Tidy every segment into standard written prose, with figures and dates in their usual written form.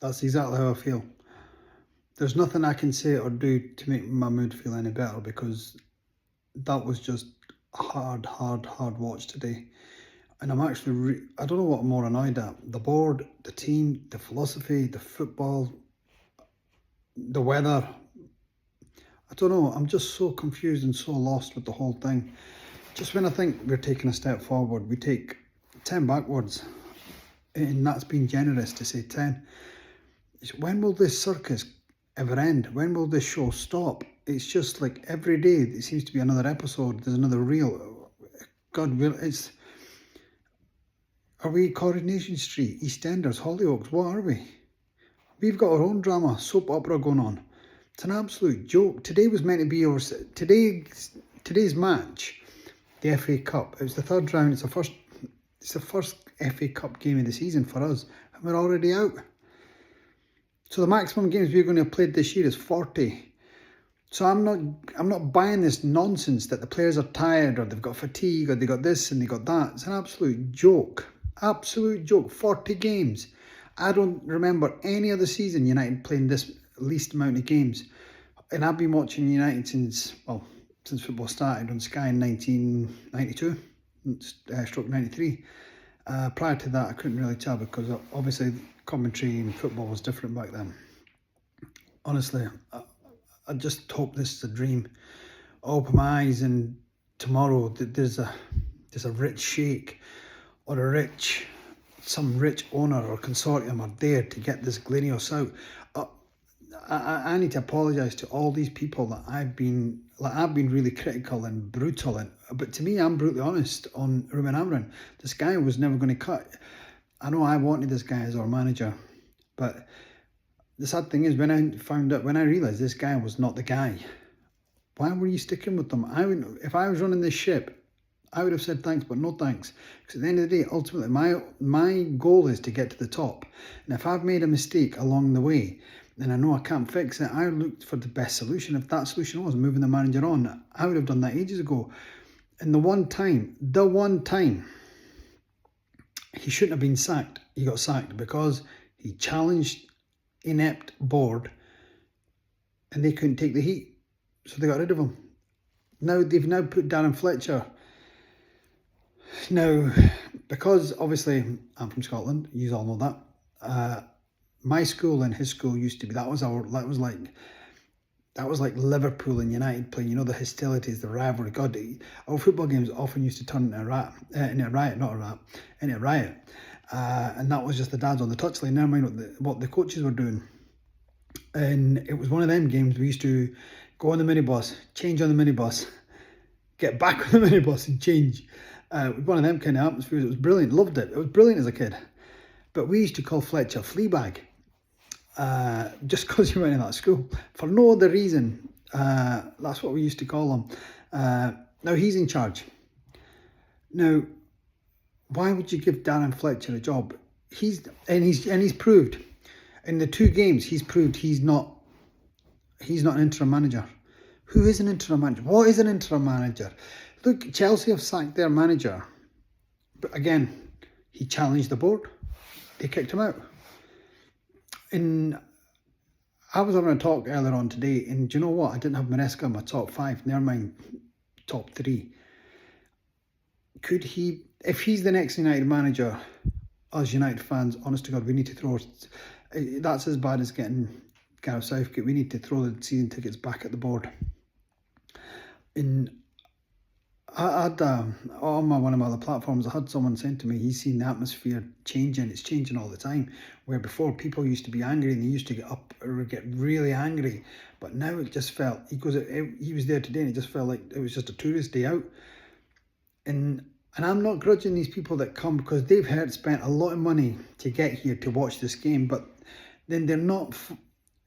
That's exactly how I feel. There's nothing I can say or do to make my mood feel any better, because that was just a hard watch today. And I'm actually, I don't know what I'm more annoyed at. The board, the team, the philosophy, the football, the weather. I don't know. I'm just so confused and so lost with the whole thing. Just when I think we're taking a step forward, we take 10 backwards. And that's being generous to say 10. When will this circus ever end? When will this show stop? It's just like every day it seems to be another episode. There's another reel. God, it's... Are we Coronation Street, EastEnders, Hollyoaks? What are we? We've got our own drama, soap opera going on. It's an absolute joke. Today was meant to be our... Today's match, the FA Cup. It was the third round. It's the first FA Cup game of the season for us, and we're already out. So the maximum games we're going to have played this year is 40. So I'm not buying this nonsense that the players are tired or they've got fatigue or they got this and they got that. It's an absolute joke. Absolute joke. 40 games. I don't remember any other season United playing this least amount of games. And I've been watching United since football started on Sky in 1992, stroke 93. Prior to that, I couldn't really tell, because obviously commentary in football was different back then. Honestly, I just hope this is a dream. I open my eyes and tomorrow there's a rich sheikh or some rich owner or consortium are there to get this Glenios out. I need to apologise to all these people that I've been really critical and brutal, but to me, I'm brutally honest on Ruben Amorim. This guy was never going to cut. I know I wanted this guy as our manager, but the sad thing is, when I realised this guy was not the guy, why were you sticking with them? If I was running this ship, I would have said thanks, but no thanks. Because at the end of the day, ultimately, my goal is to get to the top. And if I've made a mistake along the way, and I know I can't fix it, I looked for the best solution. If that solution was moving the manager on, I would have done that ages ago. And the one time, he shouldn't have been sacked. He got sacked because he challenged inept board and they couldn't take the heat. So they got rid of him. Now they've put Darren Fletcher. Now, because obviously I'm from Scotland, you all know that. My school and his school used to be, that was like Liverpool and United playing, you know, the hostilities, the rivalry. God, our football games often used to turn into a riot. And that was just the dads on the touchline, never mind what the coaches were doing. And it was one of them games we used to go on the minibus, change on the minibus, get back on the minibus and change. One of them kind of atmospheres. It was brilliant, loved it. It was brilliant as a kid. But we used to call Fletcher Fleabag. Just because he went in that school for no other reason. That's what we used to call him. Now he's in charge. Now, why would you give Darren Fletcher a job? He's proved in the 2 games he's proved he's not an interim manager. Who is an interim manager? What is an interim manager? Look, Chelsea have sacked their manager, but again, he challenged the board. They kicked him out. And I was having a talk earlier on today, and do you know what? I didn't have Maresca in my top 5, never mind top 3. Could he, if he's the next United manager, us United fans, honest to God, we need to throw, that's as bad as getting Gareth Southgate. We need to throw the season tickets back at the board. And I had, on one of my other platforms, I had someone saying to me, he's seen the atmosphere changing. It's changing all the time. Where before people used to be angry and they used to get up or get really angry. But now it just felt, he was there today and it just felt like it was just a tourist day out. And I'm not grudging these people that come, because they've spent a lot of money to get here to watch this game. But then they're not,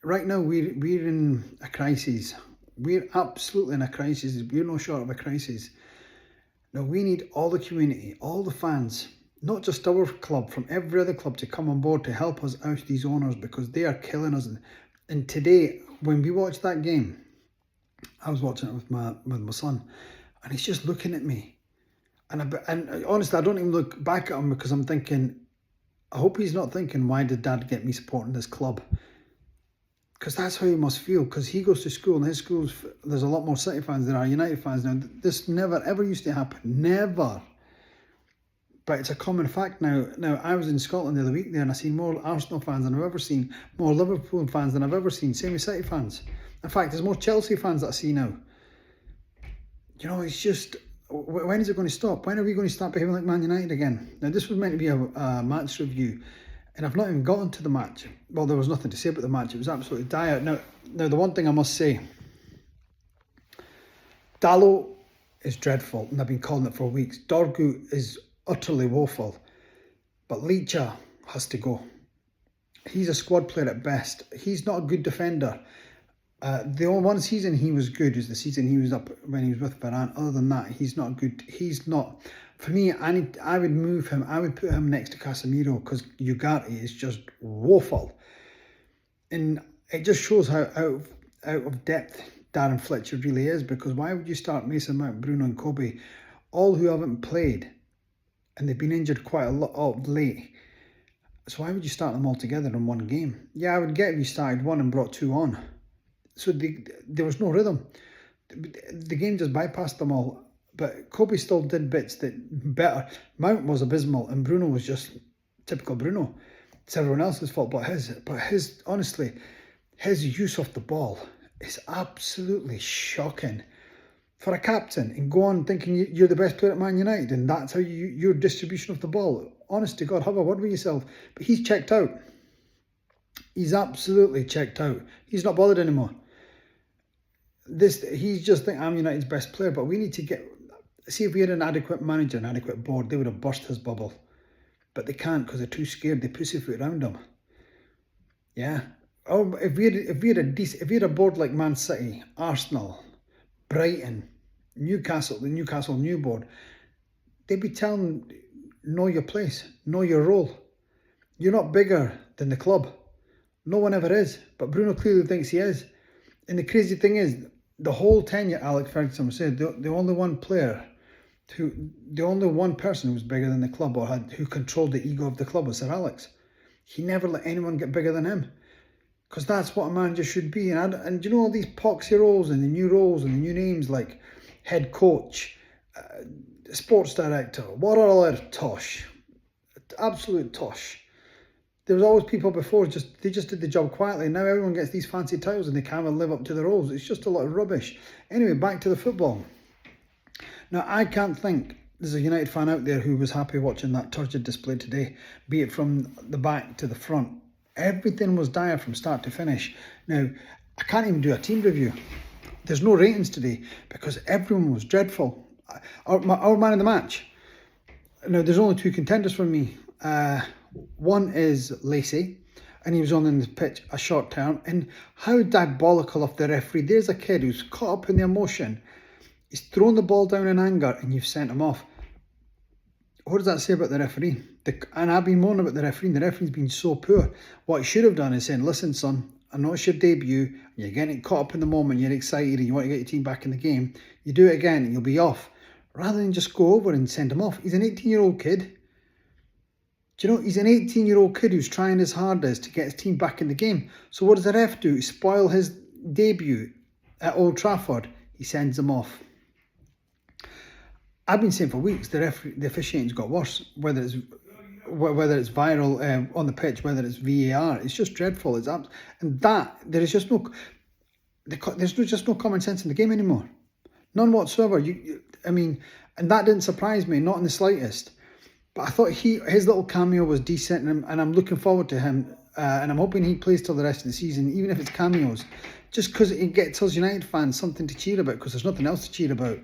right now we're in a crisis. We're absolutely in a crisis. We're no short of a crisis. Now, we need all the community, all the fans, not just our club, from every other club to come on board to help us out these owners, because they are killing us. And today, when we watched that game, I was watching it with my son, and he's just looking at me. And honestly, I don't even look back at him, because I'm thinking, I hope he's not thinking, why did Dad get me supporting this club? Because that's how he must feel, because he goes to school, and his school's, there's a lot more City fans than are United fans now. This never, ever used to happen. Never. But it's a common fact now. Now, I was in Scotland the other week there, and I seen more Arsenal fans than I've ever seen, more Liverpool fans than I've ever seen, same as City fans. In fact, there's more Chelsea fans that I see now. You know, it's just, when is it going to stop? When are we going to start behaving like Man United again? Now, this was meant to be a match review, and I've not even gotten to the match. Well, there was nothing to say about the match. It was absolutely dire. Now the one thing I must say, Dalot is dreadful, and I've been calling it for weeks. Dorgu is utterly woeful, but Licha has to go. He's a squad player at best. He's not a good defender. The only one season he was good is the season he was up when he was with Varane. Other than that, he's not good. He's not. For me, I would move him. I would put him next to Casemiro, because Ugarte is just woeful. And it just shows how out of depth Darren Fletcher really is, because why would you start Mason Mount, Bruno and Kobe, all who haven't played, and they've been injured quite a lot of late. So why would you start them all together in one game? Yeah, I would get if you started one and brought two on. So there was no rhythm. The game just bypassed them all. But Kobe still did bits that better. Mount was abysmal, and Bruno was just typical Bruno. It's everyone else's fault but his, honestly, his use of the ball is absolutely shocking. For a captain, and go on thinking you're the best player at Man United, and that's how your distribution of the ball. Honest to God, have a word with yourself. But he's checked out. He's absolutely checked out. He's not bothered anymore. He's just thinking, I'm United's best player, but we need to see if we had an adequate manager, an adequate board, they would have burst his bubble. But they can't, because they're too scared. They pussyfoot around him. Yeah. Oh, if we had a board like Man City, Arsenal, Brighton, Newcastle, the Newcastle new board, they'd be telling, know your place, know your role. You're not bigger than the club. No one ever is, but Bruno clearly thinks he is. And the crazy thing is, the whole tenure, Alex Ferguson said, the only one person who was bigger than the club, or who controlled the ego of the club, was Sir Alex. He never let anyone get bigger than him, because that's what a manager should be. And you know, all these poxy roles and the new roles and the new names like head coach, sports director, what are all tosh, absolute tosh. There was always people before, they just did the job quietly. Now everyone gets these fancy titles and they can't even live up to the roles. It's just a lot of rubbish. Anyway, back to the football. Now, I can't think there's a United fan out there who was happy watching that turgid display today, be it from the back to the front. Everything was dire from start to finish. Now, I can't even do a team review. There's no ratings today because everyone was dreadful. Our man of the match. Now, there's only two contenders for me. One is Lacey, and he was on the pitch a short term. And how diabolical of the referee. There's a kid who's caught up in the emotion. He's thrown the ball down in anger, and you've sent him off. What does that say about the referee? And I've been moaning about the referee. The referee's been so poor. What he should have done is saying, listen, son, I know it's your debut, and you're getting caught up in the moment, you're excited, and you want to get your team back in the game. You do it again, and you'll be off. Rather than just go over and send him off. He's an 18-year-old kid. Do you know, he's an 18-year-old kid who's trying his hardest to get his team back in the game. So what does the ref do? Spoil his debut at Old Trafford. He sends him off. I've been saying for weeks the officiating's got worse. Whether it's viral on the pitch, whether it's VAR, it's just dreadful. There's just no common sense in the game anymore. None whatsoever. And that didn't surprise me, not in the slightest. But I thought his little cameo was decent, and I'm looking forward to him. And I'm hoping he plays till the rest of the season, even if it's cameos, just because it gets us United fans something to cheer about, because there's nothing else to cheer about.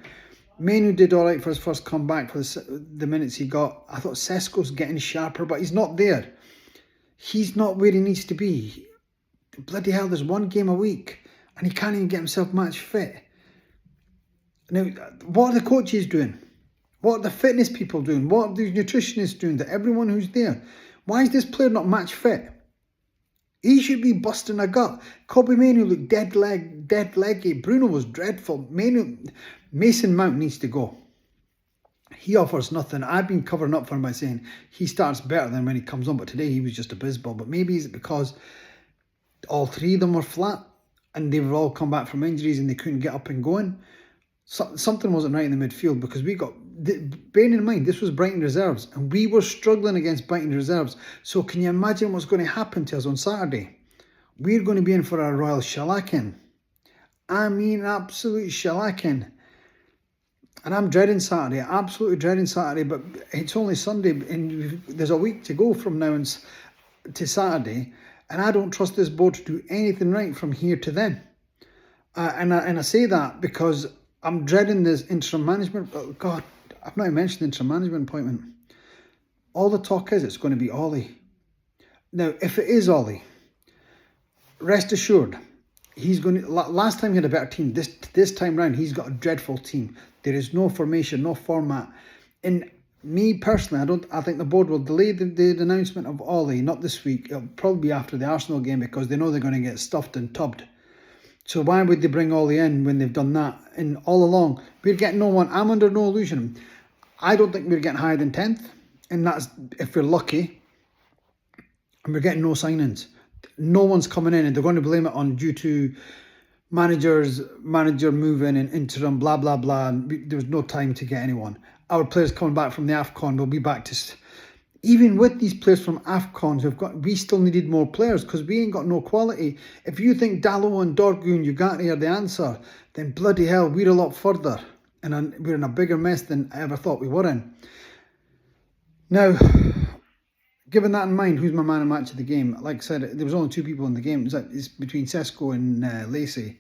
Manu did all right for his first comeback for the minutes he got. I thought Sesko's getting sharper, but he's not there. He's not where he needs to be. Bloody hell, there's one game a week, and he can't even get himself match fit. Now, what are the coaches doing? What are the fitness people doing? What are the nutritionists doing? That everyone who's there? Why is this player not match fit? He should be busting a gut. Kobe Manu looked dead leggy. Bruno was dreadful. Mason Mount needs to go. He offers nothing. I've been covering up for him by saying he starts better than when he comes on, but today he was just abysmal. But maybe it's because all three of them were flat and they've all come back from injuries and they couldn't get up and going. Something wasn't right in the midfield, because we got, bearing in mind, this was Brighton reserves and we were struggling against Brighton reserves. So can you imagine what's going to happen to us on Saturday? We're going to be in for a royal shellacking. I mean, absolute shellacking. And I'm dreading Saturday, absolutely dreading Saturday, but it's only Sunday and there's a week to go from now to Saturday, and I don't trust this board to do anything right from here to then. And I say that because I'm dreading this interim management. Oh God, I've not even mentioned the interim management appointment. All the talk is it's going to be Ollie. Now, if it is Ollie, rest assured, he's going to. Last time he had a better team. This time round, he's got a dreadful team. There is no formation, no format. And me personally, I think the board will delay the announcement of Ollie, not this week. It'll probably be after the Arsenal game, because they know they're going to get stuffed and tubbed. So why would they bring Ollie in when they've done that? And all along, we're getting no one. I'm under no illusion. I don't think we're getting higher than 10th. And that's if we're lucky. And we're getting no signings. No one's coming in, and they're going to blame it on due to manager moving and interim, blah, blah, blah. And there was no time to get anyone. Our players coming back from the AFCON will be back to... Even with these players from AFCONs, we still needed more players because we ain't got no quality. If you think Dalot and Dorgu and Ugarte are the answer, then bloody hell, we're a lot further. And we're in a bigger mess than I ever thought we were in. Now, given that in mind, who's my man and match of the game? Like I said, there was only two people in the game. It's between Sesko and Lacey.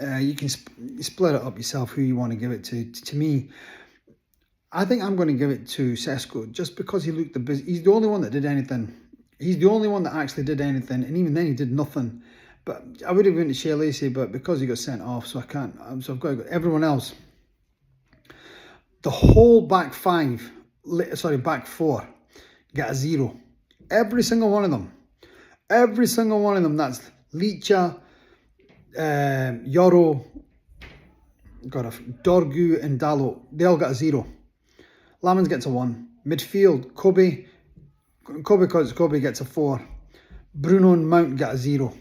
You can split it up yourself who you want to give it to. To me, I think I'm going to give it to Sesko just because he looked the busy. He's the only one that did anything. He's the only one that actually did anything, and even then he did nothing. But I would have went to Shea Lacey, but because he got sent off, so I can't. So I've got to go. Everyone else. The whole back four, get a 0. Every single one of them. Every single one of them. That's Licha, Yoro, Dorgu and Dalot. They all got a 0. Lamans gets a 1. Midfield, Kobe gets a 4. Bruno and Mount got a 0.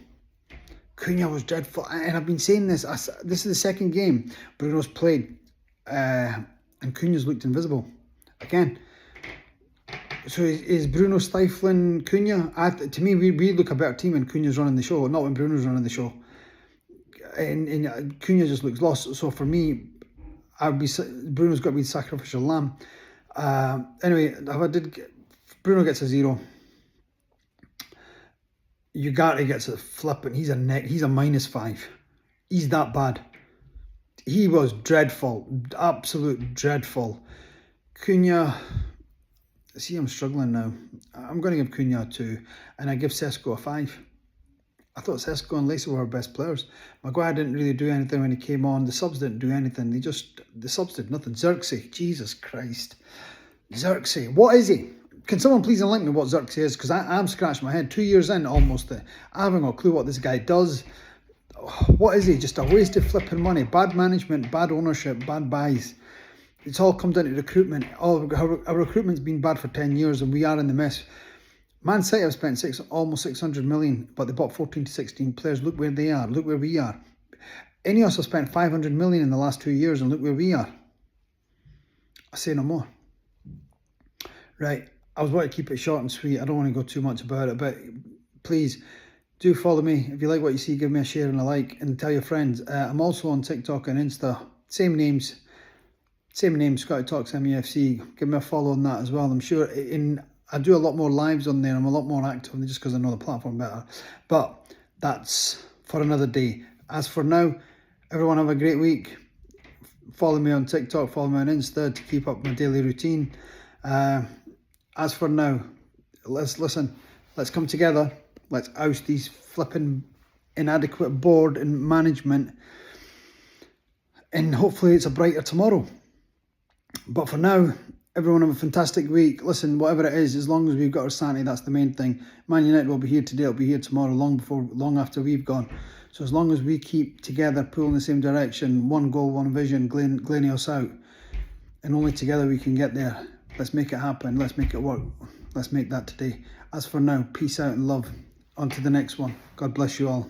Cunha was dreadful. And I've been saying this. This is the second game Bruno's played. And Cunha's looked invisible. Again. So is Bruno stifling Cunha? To me, we look a better team when Cunha's running the show, not when Bruno's running the show. And Cunha just looks lost. So for me, Bruno's got to be the sacrificial lamb. Anyway, Bruno gets a 0. Ugarte gets a flip, and he's a -5. He's that bad. He was dreadful, absolute dreadful. Cunha. See, I'm struggling now. I'm going to give Cunha a 2, and I give Sesko a 5. I thought Sesko and Lacey were our best players. Maguire didn't really do anything when he came on. The subs didn't do anything. The subs did nothing. Xerxes, Jesus Christ. Xerxes, what is he? Can someone please enlighten me what Xerxes is? Because I'm scratching my head. 2 years in, almost. I haven't got a clue what this guy does. What is he? Just a waste of flipping money. Bad management, bad ownership, bad buys. It's all come down to recruitment. Our recruitment's been bad for 10 years and we are in the mess. Man City have spent almost 600 million, but they bought 14 to 16 players. Look where they are. Look where we are. Ineos have spent 500 million in the last 2 years and look where we are. I say no more. Right. I was wanting to keep it short and sweet. I don't want to go too much about it, but please do follow me. If you like what you see, give me a share and a like and tell your friends. I'm also on TikTok and Insta. Same names, Scotty Talks MEFC. Give me a follow on that as well. I'm sure I do a lot more lives on there. I'm a lot more active just because I know the platform better. But that's for another day. As for now, everyone have a great week. Follow me on TikTok, follow me on Insta to keep up my daily routine. As for now, let's come together. Let's oust these flipping inadequate board and management. And hopefully it's a brighter tomorrow. But for now, everyone have a fantastic week. Listen, whatever it is, as long as we've got our sanity, that's the main thing. Man United will be here today, it'll be here tomorrow, long after we've gone. So as long as we keep together, pulling in the same direction, one goal, one vision, Gleinios out, and only together we can get there. Let's make it happen. Let's make it work. Let's make that today. As for now, peace out and love. On to the next one. God bless you all.